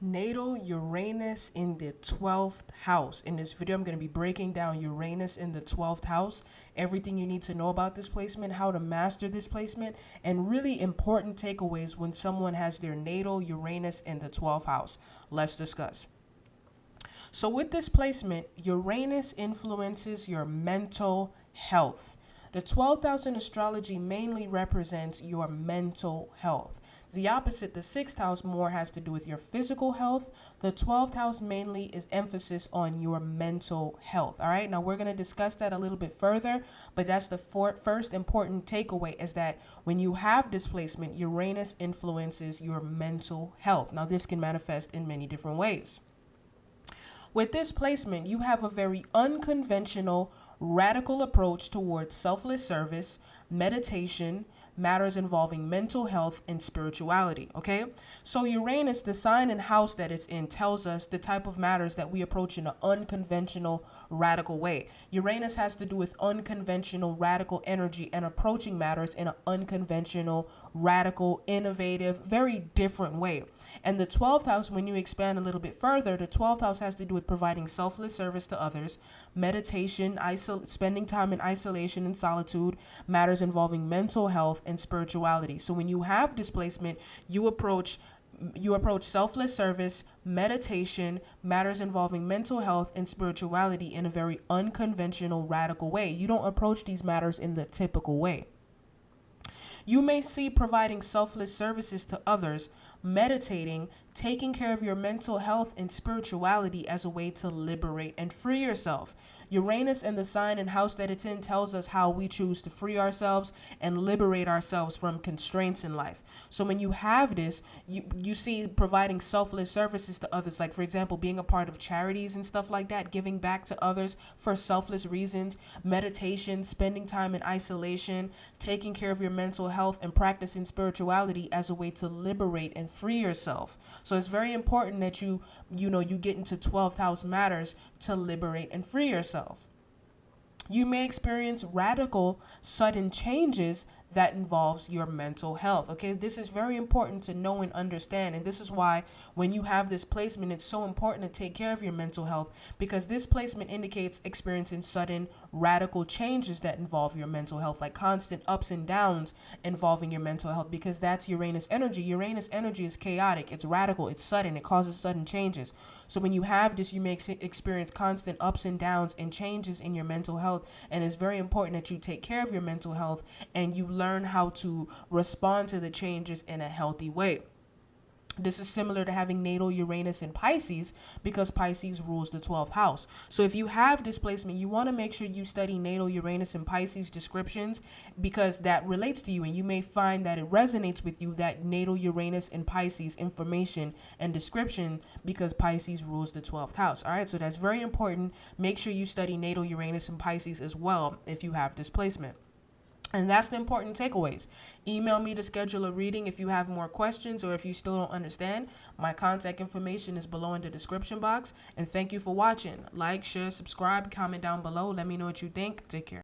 Natal Uranus in the 12th house. In this video, I'm going to be breaking down Uranus in the 12th house, everything you need to know about this placement, how to master this placement, and really important takeaways when someone has their natal Uranus in the 12th house. Let's discuss. So with this placement, Uranus influences your mental health. The 12th house in astrology mainly represents your mental health. The opposite, the 6th house, more has to do with your physical health. The 12th house mainly is emphasis on your mental health. All right, now we're going to discuss that a little bit further, but that's the first important takeaway is that when you have displacement, Uranus influences your mental health. Now, this can manifest in many different ways. With this placement, you have a very unconventional, radical approach towards selfless service, meditation, matters involving mental health and spirituality, okay? So Uranus, the sign and house that it's in, tells us the type of matters that we approach in an unconventional, radical way. Uranus has to do with unconventional, radical energy and approaching matters in an unconventional, radical, innovative, very different way. And the 12th house, when you expand a little bit further, the 12th house has to do with providing selfless service to others, meditation, spending time in isolation and solitude, matters involving mental health and spirituality. So when you have displacement, you approach selfless service, meditation, matters involving mental health and spirituality in a very unconventional, radical way. You don't approach these matters in the typical way. You may see providing selfless services to others, meditating, taking care of your mental health and spirituality as a way to liberate and free yourself. Uranus and the sign and house that it's in tells us how we choose to free ourselves and liberate ourselves from constraints in life. So when you have this, you see providing selfless services to others, like for example, being a part of charities and stuff like that, giving back to others for selfless reasons, meditation, spending time in isolation, taking care of your mental health and practicing spirituality as a way to liberate and free yourself. So it's very important that you get into 12th house matters to liberate and free yourself. You may experience radical, sudden changes that involves your mental health. Okay, this is very important to know and understand. And this is why when you have this placement, it's so important to take care of your mental health, because this placement indicates experiencing sudden, radical changes that involve your mental health, like constant ups and downs involving your mental health, because that's Uranus energy. Uranus energy is chaotic, it's radical, it's sudden, it causes sudden changes. So when you have this, you may experience constant ups and downs and changes in your mental health. And it's very important that you take care of your mental health and you learn how to respond to the changes in a healthy way. This is similar to having natal Uranus in Pisces, because Pisces rules the 12th house. So if you have displacement, you want to make sure you study natal Uranus and Pisces descriptions, because that relates to you, and you may find that it resonates with you, that natal Uranus and Pisces information and description, because Pisces rules the 12th house. All right, so that's very important. Make sure you study natal Uranus and Pisces as well if you have displacement. And that's the important takeaways. Email me to schedule a reading if you have more questions or if you still don't understand. My contact information is below in the description box. And thank you for watching. Like, share, subscribe, comment down below. Let me know what you think. Take care.